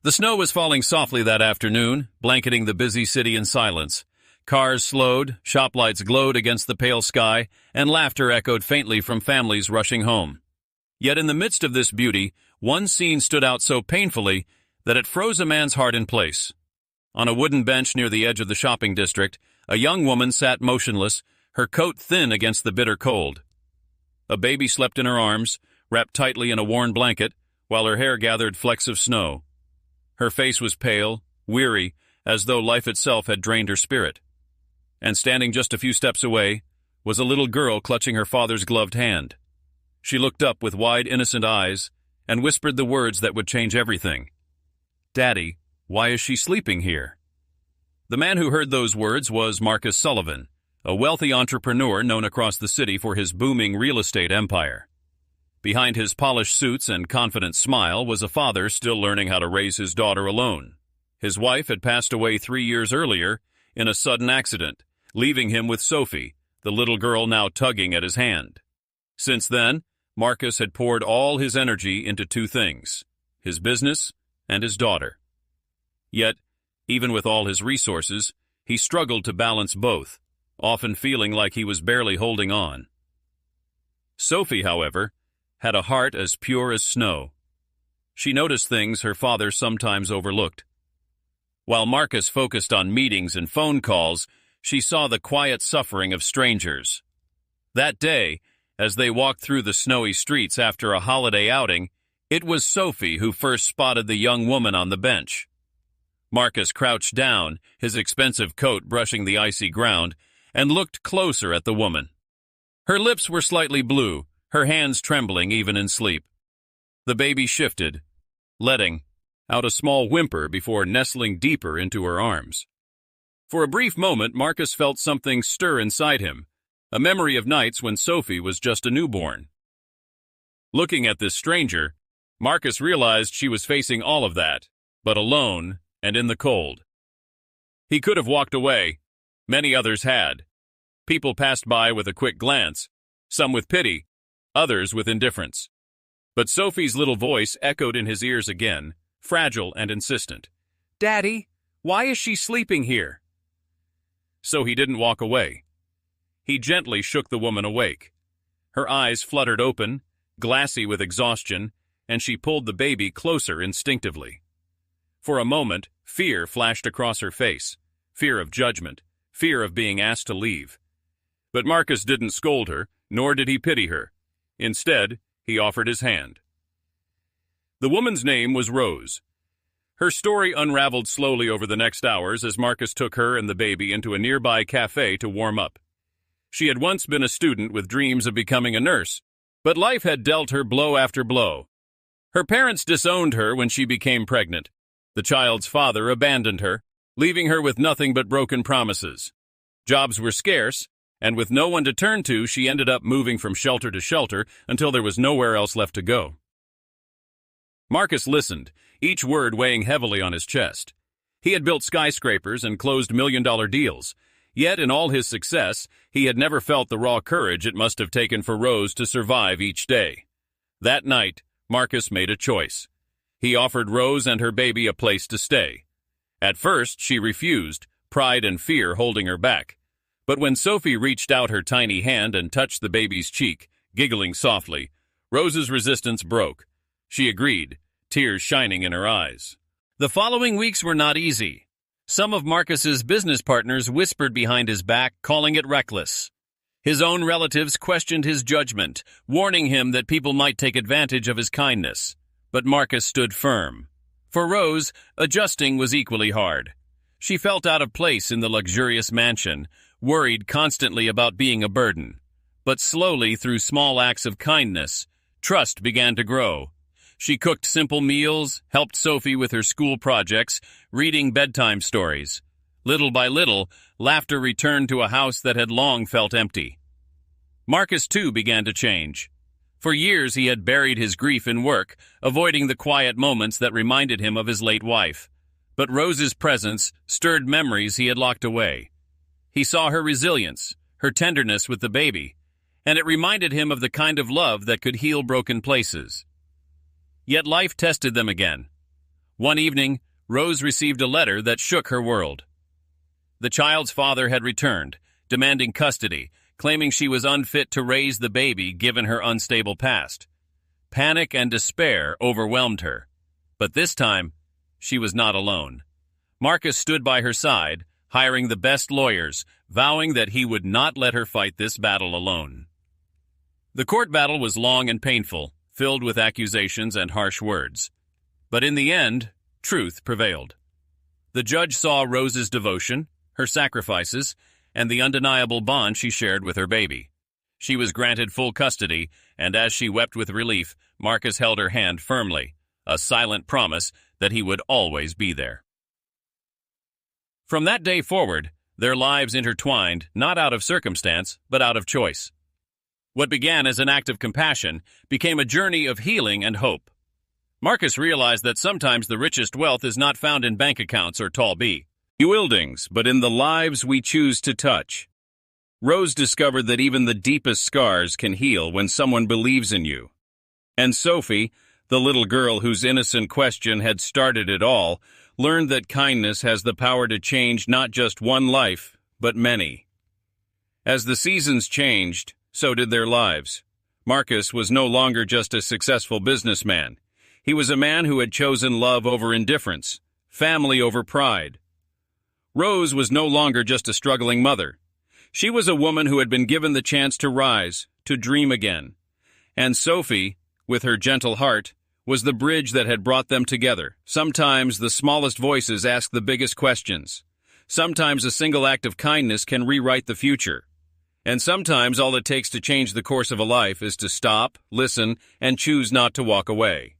The snow was falling softly that afternoon, blanketing the busy city in silence. Cars slowed, shop lights glowed against the pale sky, and laughter echoed faintly from families rushing home. Yet in the midst of this beauty, one scene stood out so painfully that it froze a man's heart in place. On a wooden bench near the edge of the shopping district, a young woman sat motionless, her coat thin against the bitter cold. A baby slept in her arms, wrapped tightly in a worn blanket, while her hair gathered flecks of snow. Her face was pale, weary, as though life itself had drained her spirit. And standing just a few steps away was a little girl clutching her father's gloved hand. She looked up with wide, innocent eyes and whispered the words that would change everything. "Daddy, why is she sleeping here?" The man who heard those words was Marcus Sullivan, a wealthy entrepreneur known across the city for his booming real estate empire. Behind his polished suits and confident smile was a father still learning how to raise his daughter alone. His wife had passed away 3 years earlier in a sudden accident, leaving him with Sophie, the little girl now tugging at his hand. Since then, Marcus had poured all his energy into two things: his business and his daughter. Yet, even with all his resources, he struggled to balance both, often feeling like he was barely holding on. Sophie, however, had a heart as pure as snow. She noticed things her father sometimes overlooked. While Marcus focused on meetings and phone calls, she saw the quiet suffering of strangers. That day, as they walked through the snowy streets after a holiday outing, it was Sophie who first spotted the young woman on the bench. Marcus crouched down, his expensive coat brushing the icy ground, and looked closer at the woman. Her lips were slightly blue, her hands trembling even in sleep. The baby shifted, letting out a small whimper before nestling deeper into her arms. For a brief moment, Marcus felt something stir inside him, a memory of nights when Sophie was just a newborn. Looking at this stranger, Marcus realized she was facing all of that, but alone and in the cold. He could have walked away. Many others had. People passed by with a quick glance, some with pity, others with indifference. But Sophie's little voice echoed in his ears again, fragile and insistent. "Daddy, why is she sleeping here?" So he didn't walk away. He gently shook the woman awake. Her eyes fluttered open, glassy with exhaustion, and she pulled the baby closer instinctively. For a moment, fear flashed across her face, fear of judgment, fear of being asked to leave. But Marcus didn't scold her, nor did he pity her. Instead, he offered his hand. The woman's name was Rose. Her story unraveled slowly over the next hours as Marcus took her and the baby into a nearby cafe to warm up. She had once been a student with dreams of becoming a nurse, but life had dealt her blow after blow. Her parents disowned her when she became pregnant. The child's father abandoned her, leaving her with nothing but broken promises. Jobs were scarce, and with no one to turn to, she ended up moving from shelter to shelter until there was nowhere else left to go. Marcus listened, each word weighing heavily on his chest. He had built skyscrapers and closed million-dollar deals, yet in all his success, he had never felt the raw courage it must have taken for Rose to survive each day. That night, Marcus made a choice. He offered Rose and her baby a place to stay. At first, she refused, pride and fear holding her back. But when Sophie reached out her tiny hand and touched the baby's cheek, giggling softly, Rose's resistance broke. She agreed, tears shining in her eyes. The following weeks were not easy. Some of Marcus's business partners whispered behind his back, calling it reckless. His own relatives questioned his judgment, warning him that people might take advantage of his kindness. But Marcus stood firm. For Rose, adjusting was equally hard. She felt out of place in the luxurious mansion, worried constantly about being a burden. But slowly, through small acts of kindness, trust began to grow. She cooked simple meals, helped Sophie with her school projects, reading bedtime stories. Little by little, laughter returned to a house that had long felt empty. Marcus, too, began to change. For years he had buried his grief in work, avoiding the quiet moments that reminded him of his late wife. But Rose's presence stirred memories he had locked away. He saw her resilience, her tenderness with the baby, and it reminded him of the kind of love that could heal broken places. Yet life tested them again. One evening, Rose received a letter that shook her world. The child's father had returned, demanding custody, claiming she was unfit to raise the baby given her unstable past. Panic and despair overwhelmed her. But this time, she was not alone. Marcus stood by her side, hiring the best lawyers, vowing that he would not let her fight this battle alone. The court battle was long and painful, filled with accusations and harsh words. But in the end, truth prevailed. The judge saw Rose's devotion, her sacrifices, and the undeniable bond she shared with her baby. She was granted full custody, and as she wept with relief, Marcus held her hand firmly, a silent promise that he would always be there. From that day forward, their lives intertwined, not out of circumstance, but out of choice. What began as an act of compassion became a journey of healing and hope. Marcus realized that sometimes the richest wealth is not found in bank accounts or tall buildings, but in the lives we choose to touch. Rose discovered that even the deepest scars can heal when someone believes in you. And Sophie, the little girl whose innocent question had started it all, learned that kindness has the power to change not just one life, but many. As the seasons changed, so did their lives. Marcus was no longer just a successful businessman. He was a man who had chosen love over indifference, family over pride. Rose was no longer just a struggling mother. She was a woman who had been given the chance to rise, to dream again. And Sophie, with her gentle heart, was the bridge that had brought them together. Sometimes the smallest voices ask the biggest questions. Sometimes a single act of kindness can rewrite the future. And sometimes all it takes to change the course of a life is to stop, listen, and choose not to walk away.